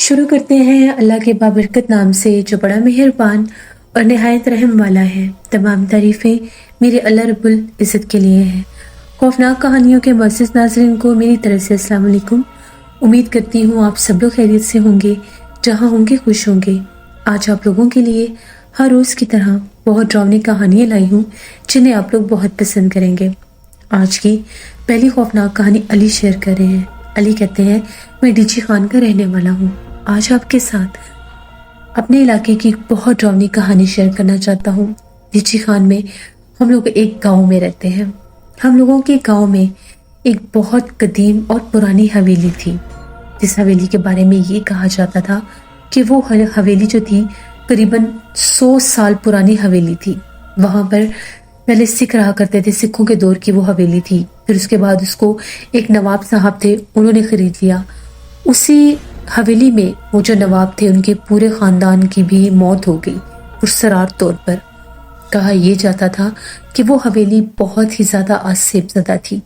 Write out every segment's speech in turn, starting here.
शुरू करते हैं अल्लाह के बाबरकत नाम से जो बड़ा मेहरबान और नहायत रहम वाला है। तमाम तारीफ़ें मेरे अल्लाह रब्बुल इज़्ज़त के लिए हैं। खौफनाक कहानियों के मुअज़्ज़िज़ नाज़रीन को मेरी तरफ से अस्सलाम वालेकुम। उम्मीद करती हूँ आप सब लोग खैरियत से होंगे, जहाँ होंगे खुश होंगे। आज आप लोगों के लिए हर रोज़ की तरह बहुत ड्रावनी कहानियाँ लाई हूँ जिन्हें आप लोग बहुत पसंद करेंगे। आज की पहली खौफनाक कहानी अली शेयर कर रहे हैं। अली कहते हैं, मैं डीजी खान का रहने वाला हूँ। आज आपके साथ अपने इलाके की बहुत ड्रावनी कहानी शेयर करना चाहता हूँ। डीजी खान में हम लोग एक गांव में रहते हैं। हम लोगों के गांव में एक बहुत कदीम और पुरानी हवेली थी, जिस हवेली के बारे में ये कहा जाता था कि वो हवेली जो थी करीबन 100 साल पुरानी हवेली थी। वहां पर पहले सिख रहा करते थे, सिखों के दौर की वो हवेली थी। फिर उसके बाद उसको एक नवाब साहब थे, उन्होंने खरीद लिया। उसी हवेली में वो जो नवाब थे उनके पूरे खानदान की भी मौत हो गई पुरसरार तौर पर। कहा यह जाता था कि वो हवेली बहुत ही ज्यादा आसेबज़दा थी।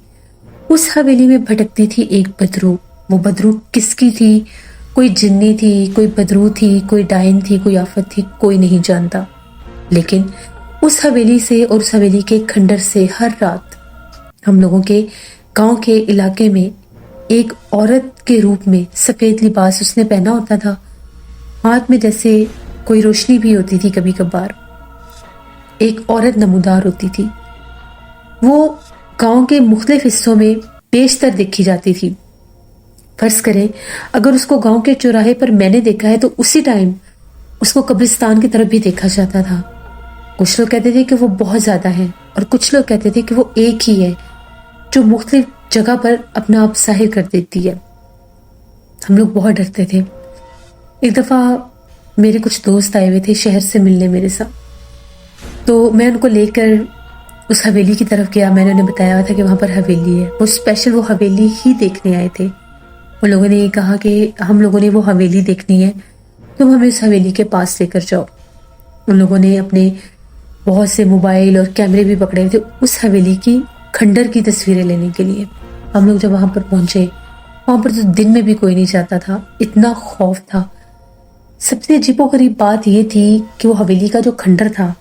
उस हवेली में भटकती थी एक बदरू। वो बदरू किसकी थी? कोई जिन्नी थी, कोई बदरू थी, कोई डायन थी, कोई आफत थी, कोई नहीं जानता। लेकिन उस हवेली से और उस हवेली के खंडर से हर रात हम लोगों के गांव के इलाके में एक औरत के रूप में सफेद लिबास उसने पहना होता था। हाथ में जैसे कोई रोशनी भी होती थी, कभी कभार एक औरत नमूदार होती थी। वो गांव के मुख्तलिफ हिस्सों में बेशतर देखी जाती थी। फर्ज करें अगर उसको गांव के चौराहे पर मैंने देखा है तो उसी टाइम उसको कब्रिस्तान की तरफ भी देखा जाता था। कुछ लोग कहते थे कि वो बहुत ज्यादा है और कुछ लोग कहते थे कि वो एक ही है जो मुख्तलिफ जगह पर अपना आप जाहिर कर देती है। हम लोग बहुत डरते थे। एक दफा मेरे कुछ दोस्त आए हुए थे शहर से मिलने मेरे साथ, तो मैं उनको लेकर उस हवेली की तरफ गया। मैंने उन्हें बताया था कि वहां पर हवेली है। वो स्पेशल वो हवेली ही देखने आए थे। उन लोगों ने ये कहा कि हम लोगों ने वो हवेली देखनी है, तुम हमें उस हवेली के पास लेकर जाओ। उन लोगों ने अपने बहुत से मोबाइल और कैमरे भी पकड़े थे उस हवेली की खंडर की तस्वीरें लेने के लिए। हम लोग जब वहां पर पहुंचे, वहां पर तो दिन में भी कोई नहीं जाता था, इतना खौफ था। सबसे अजीबोगरीब बात यह थी कि वो हवेली का जो खंडर था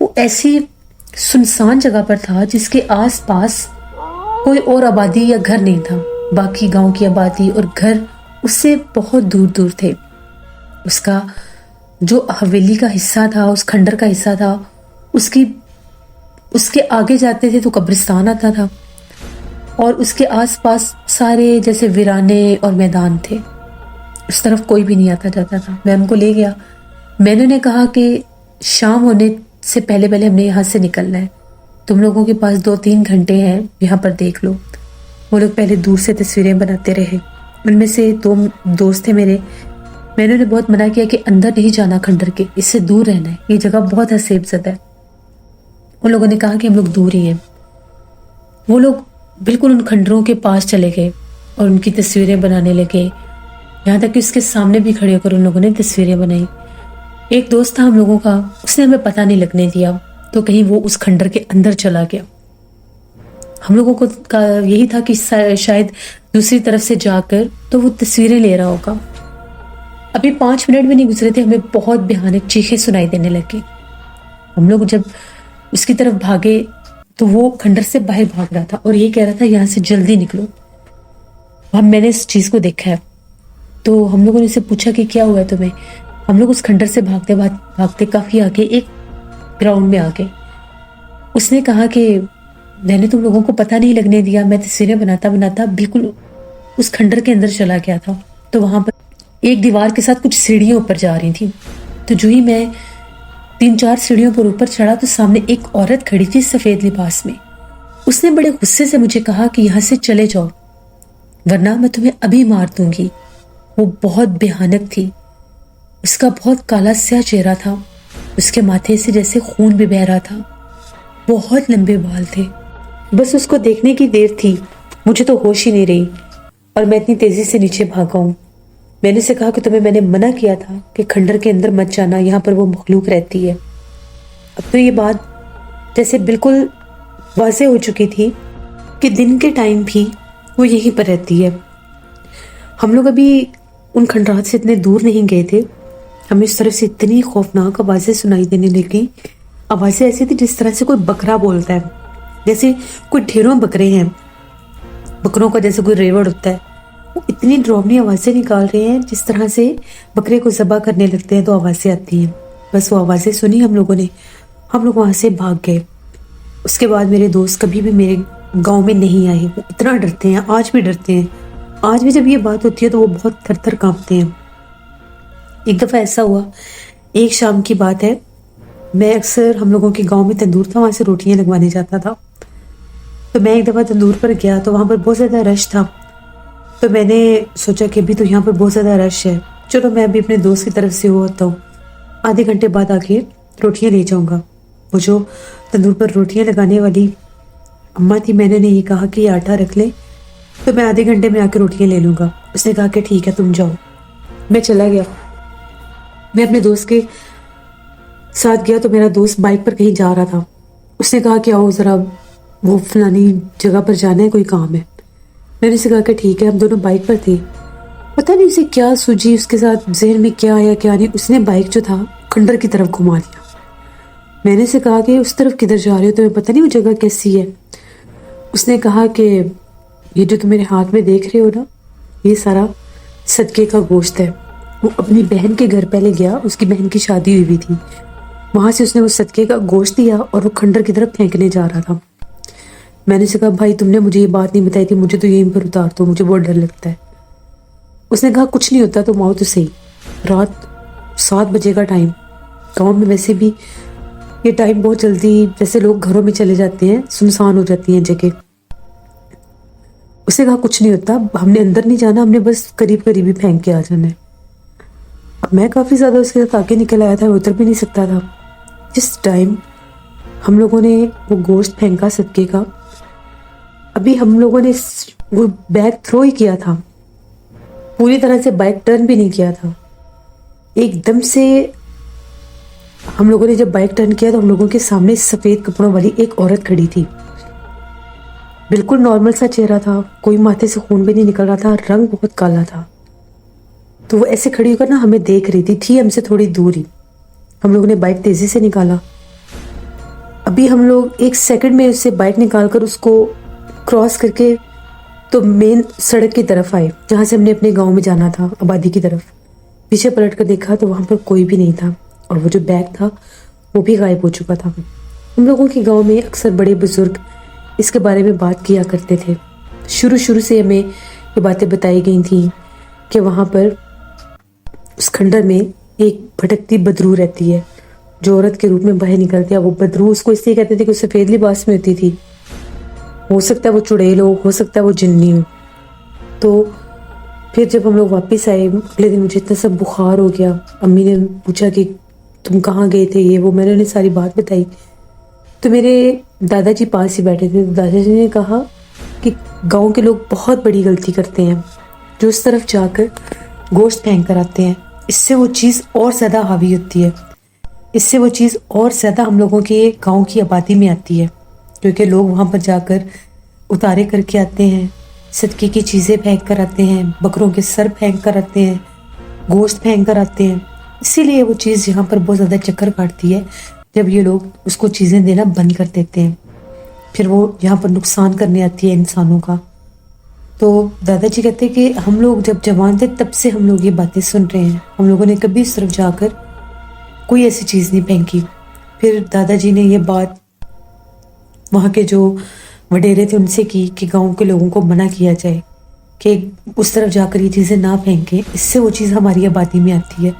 वो ऐसी सुनसान जगह पर था जिसके आसपास कोई और आबादी या घर नहीं था। बाकी गांव की आबादी और घर उससे बहुत दूर दूर थे। उसका जो हवेली का हिस्सा था, उस खंडर का हिस्सा था, उसके आगे जाते थे तो कब्रिस्तान आता था और उसके आसपास सारे जैसे वीराने और मैदान थे। उस तरफ कोई भी नहीं आता जाता था। मैं उनको ले गया। मैंने उन्हें कहा कि शाम होने से पहले पहले हमने यहाँ से निकलना है, तुम लोगों के पास 2-3 घंटे हैं, यहाँ पर देख लो। वो लोग पहले दूर से तस्वीरें बनाते रहे। उनमें से 2 दोस्त थे मेरे। मैंने उन्हें बहुत मना किया कि अंदर नहीं जाना खंडर के, इससे दूर रहना है, ये जगह बहुत हसेबज़दा है। उन लोगों ने कहा कि हम लोग दूर ही हैं। वो लोग बिल्कुल उन खंडरों के पास चले गए और उनकी तस्वीरें बनाने लगे। यहाँ तक कि उसके सामने भी खड़े होकर उन लोगों ने तस्वीरें बनाई। एक दोस्त था हम लोगों का, उसने हमें पता नहीं लगने दिया, तो कहीं वो उस खंडर के अंदर चला गया। हम लोगों को यही था कि शायद दूसरी तरफ से जाकर तो वो तस्वीरें ले रहा होगा। अभी 5 मिनट भी नहीं गुजरे थे, हमें बहुत भयानक चीखें सुनाई देने लगी। हम लोग जब उसकी तरफ भागे तो वो खंडर से बाहर भाग रहा था और ये कह रहा था यहाँ से जल्दी निकलो। मैंने इस चीज को देखा है। तो हम लोगों ने उससे पूछा कि क्या हुआ तुम्हें। हम लोग उस खंडर से भागते भागते काफी आगे एक ग्राउंड में आ गए। उसने कहा कि मैंने तुम लोगों को पता नहीं लगने दिया, मैं तस्वीरें बनाता बनाता बिल्कुल उस खंडर के अंदर चला गया था। तो वहां पर एक दीवार के साथ कुछ सीढ़ियों ऊपर जा रही थी। तो जो ही मैं 3-4 सीढ़ियों पर ऊपर चढ़ा तो सामने एक औरत खड़ी थी सफेद लिबास में। उसने बड़े गुस्से से मुझे कहा कि यहाँ से चले जाओ वरना मैं तुम्हें अभी मार दूंगी। वो बहुत भयानक थी। उसका बहुत काला स्याह चेहरा था। उसके माथे से जैसे खून भी बह रहा था। बहुत लंबे बाल थे। बस उसको देखने की देर थी, मुझे तो होश ही नहीं रही और मैं इतनी तेजी से नीचे भागा हूं। मैंने से कहा कि तुम्हें मैंने मना किया था कि खंडर के अंदर मत जाना, यहाँ पर वो मखलूक रहती है। अब तो ये बात जैसे बिल्कुल वाज़े हो चुकी थी कि दिन के टाइम भी वो यहीं पर रहती है। हम लोग अभी उन खंडरात से इतने दूर नहीं गए थे, हमें इस तरफ से इतनी खौफनाक आवाज़ें सुनाई देने लगी। आवाज़ें ऐसी थी जिस तरह से कोई बकरा बोलता है, जैसे कोई ढेरों बकरे हैं, बकरों का जैसे कोई रेवड़ होता है, वो इतनी डरावनी आवाज़ें निकाल रहे हैं जिस तरह से बकरे को ज़बह करने लगते हैं तो आवाज़ें आती हैं। बस वो आवाज़ें सुनी हम लोगों ने, हम लोग वहाँ से भाग गए। उसके बाद मेरे दोस्त कभी भी मेरे गांव में नहीं आए। वो इतना डरते हैं, आज भी डरते हैं। आज भी जब ये बात होती है तो वो बहुत थर थर काँपते हैं। एक दफ़ा ऐसा हुआ, एक शाम की बात है, मैं अक्सर हम लोगों के गांव में तंदूर था, वहाँ से रोटियां लगवाने जाता था। तो मैं एक दफ़ा तंदूर पर गया तो वहाँ पर बहुत ज़्यादा रश था। तो मैंने सोचा कि अभी तो यहाँ पर बहुत ज़्यादा रश है, चलो मैं अभी अपने दोस्त की तरफ से हो आता हूँ, आधे घंटे बाद आके रोटियां ले जाऊँगा। वो जो तंदूर पर रोटियां लगाने वाली अम्मा थी, मैंने नहीं कहा कि ये आटा रख ले, तो मैं आधे घंटे में आके रोटियां ले लूँगा। उसने कहा कि ठीक है तुम जाओ। मैं चला गया, मैं अपने दोस्त के साथ गया तो मेरा दोस्त बाइक पर कहीं जा रहा था। उसने कहा कि आओ ज़रा वो फलानी जगह पर जाना है, कोई काम है। मैंने उसे कहा कि ठीक है। हम दोनों बाइक पर थे, पता नहीं उसे क्या सूझी, उसके साथ जहन में क्या आया क्या नहीं, उसने बाइक जो था खंडर की तरफ घुमा दिया। मैंने उसे कहा कि उस तरफ किधर जा रहे हो, तुम्हें पता नहीं वो जगह कैसी है। उसने कहा कि ये जो तुम मेरे हाथ में देख रहे हो ना, ये सारा सदके का गोश्त है। वो अपनी बहन के घर पहले गया, उसकी बहन की शादी हुई थी, वहां से उसने वो सदके का गोश्त दिया और वो खंडर की तरफ फेंकने जा रहा था। मैंने उसे कहा भाई तुमने मुझे ये बात नहीं बताई थी, मुझे तो यहीं पर उतार दो, मुझे बहुत डर लगता है। उसने कहा कुछ नहीं होता, तुम आओ तो सही। रात 7 बजे का टाइम, गाँव में वैसे भी ये टाइम बहुत जल्दी, जैसे लोग घरों में चले जाते हैं, सुनसान हो जाती हैं जगह। उसने कहा कुछ नहीं होता, हमने अंदर नहीं जाना, हमने बस करीब करीब ही फेंक के आ जाना है। अब मैं काफ़ी ज़्यादा उसके साथ आगे निकल आया था, मैं उतर भी नहीं सकता था। जिस टाइम हम लोगों ने वो गोश्त फेंका सदके का, अभी हम लोगों ने वो बैग थ्रो ही किया था, पूरी तरह से बाइक टर्न भी नहीं किया था। एकदम से हम लोगों ने जब बाइक टर्न किया तो हम लोगों के सामने सफ़ेद कपड़ों वाली एक औरत खड़ी थी। बिल्कुल नॉर्मल सा चेहरा था, कोई माथे से खून भी नहीं निकल रहा था, रंग बहुत काला था। तो वो ऐसे खड़ी होकर ना हमें देख रही थी हमसे थोड़ी दूर ही। हम लोगों ने बाइक तेज़ी से निकाला। अभी हम लोग 1 सेकंड में उससे बाइक निकाल कर उसको क्रॉस करके तो मेन सड़क की तरफ आए, जहाँ से हमने अपने गांव में जाना था, आबादी की तरफ। पीछे पलट कर देखा तो वहाँ पर कोई भी नहीं था और वो जो बैग था वो भी गायब हो चुका था। हम लोगों के गांव में अक्सर बड़े बुजुर्ग इसके बारे में बात किया करते थे। शुरू शुरू से हमें ये बातें बताई गई थी कि वहाँ पर उस खंडर में एक भटकती बदरू रहती है जो औरत के रूप में बाहर निकलती है। वो बदरू उसको इसलिए कहते थे कि सफ़ेद लिबास में होती थी, हो सकता है वो चुड़ैल हो सकता है वो जिन्नी हो। तो फिर जब हम लोग वापस आए अगले दिन, मुझे इतना सब बुखार हो गया। अम्मी ने पूछा कि तुम कहाँ गए थे, ये वो, मैंने उन्हें सारी बात बताई। तो मेरे दादाजी पास ही बैठे थे। दादाजी ने कहा कि गांव के लोग बहुत बड़ी गलती करते हैं जो उस तरफ जाकर गोश्त फेंक कर आते हैं। इससे वो चीज़ और ज़्यादा हावी होती है, इससे वो चीज़ और ज़्यादा हम लोगों के गांव की आबादी में आती है, क्योंकि लोग वहाँ पर जाकर उतारे करके आते हैं, सदके की चीज़ें फेंक कर आते हैं, बकरों के सर फेंक कर आते हैं, गोश्त फेंक कर आते हैं। इसीलिए वो चीज़ यहाँ पर बहुत ज़्यादा चक्कर काटती है जब ये लोग उसको चीज़ें देना बंद कर देते हैं। फिर वो यहाँ पर नुकसान करने आती है इंसानों का। तो दादाजी कहते हैं कि हम लोग जब जवान थे तब से हम लोग ये बातें सुन रहे हैं, हम लोगों ने कभी उस तरफ जाकर कोई ऐसी चीज़ नहीं फेंकी। फिर दादाजी ने ये बात वहाँ के जो वडेरे थे उनसे की कि गांव के लोगों को मना किया जाए कि उस तरफ जाकर ये चीज़ें ना फेंकें, इससे वो चीज़ हमारी आबादी में आती है।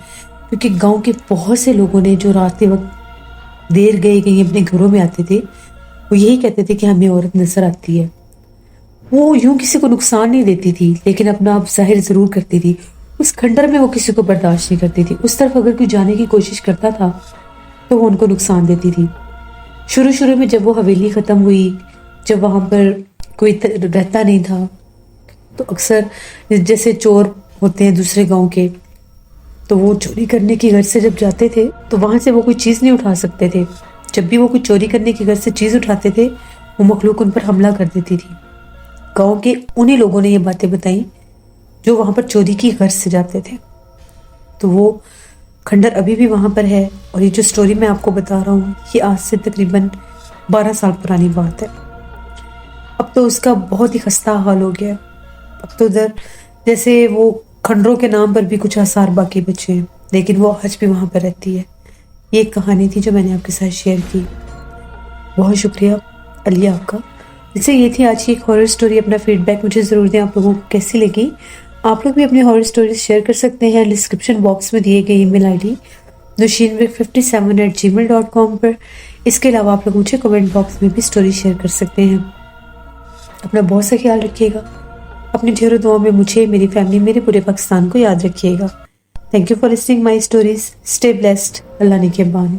क्योंकि गांव के बहुत से लोगों ने जो रात के वक्त देर गए कहीं अपने घरों में आते थे, वो यही कहते थे कि हमें औरत नजर आती है। वो यूं किसी को नुकसान नहीं देती थी, लेकिन अपना आप जाहिर ज़रूर करती थी। उस खंडर में वो किसी को बर्दाश्त नहीं करती थी। उस तरफ अगर कोई जाने की कोशिश करता था तो वो उनको नुकसान देती थी। शुरू शुरू में जब वो हवेली ख़त्म हुई, जब वहाँ पर कोई रहता नहीं था, तो अक्सर जैसे चोर होते हैं दूसरे गांव के, तो वो चोरी करने की घर से जब जाते थे तो वहाँ से वो कोई चीज़ नहीं उठा सकते थे। जब भी वो कोई चोरी करने की घर से चीज़ उठाते थे, वो मखलूक उन पर हमला कर देती थी। गांव के उन्हीं लोगों ने ये बातें बताई جو وہاں پر چوری کی غرض سے جاتے تھے. تو وہ کھنڈر ابھی بھی وہاں پر ہے، اور یہ جو سٹوری میں آپ کو بتا رہا ہوں یہ آج سے تقریباً 12 سال پرانی بات ہے. اب تو اس کا بہت ہی خستہ حال ہو گیا. اب تو ادھر جیسے وہ کھنڈروں کے نام پر بھی کچھ آثار باقی بچے ہیں، لیکن وہ آج بھی وہاں پر رہتی ہے. یہ ایک کہانی تھی جو میں نے آپ کے ساتھ شیئر کی. بہت شکریہ علیہ آپ کا. جیسے یہ تھی آج کی ایک ہارر سٹوری. اپنا فیڈ بیک مجھے ضرور دیں، آپ لوگوں کو کیسی لگی. آپ لوگ بھی اپنے ہارر سٹوریز شیئر کر سکتے ہیں ڈسکرپشن باکس میں دیے گئے ای میل آئی ڈی nushinvik57@gmail.com پر. اس کے علاوہ آپ لوگ مجھے کمنٹ باکس میں بھی سٹوری شیئر کر سکتے ہیں. اپنا بہت سا خیال رکھیے گا. اپنی ڈھیروں دعاؤں میں مجھے، میری فیملی، میرے پورے پاکستان کو یاد رکھیے گا. Thank you for listening my stories. Stay blessed. اللہ نگہبان.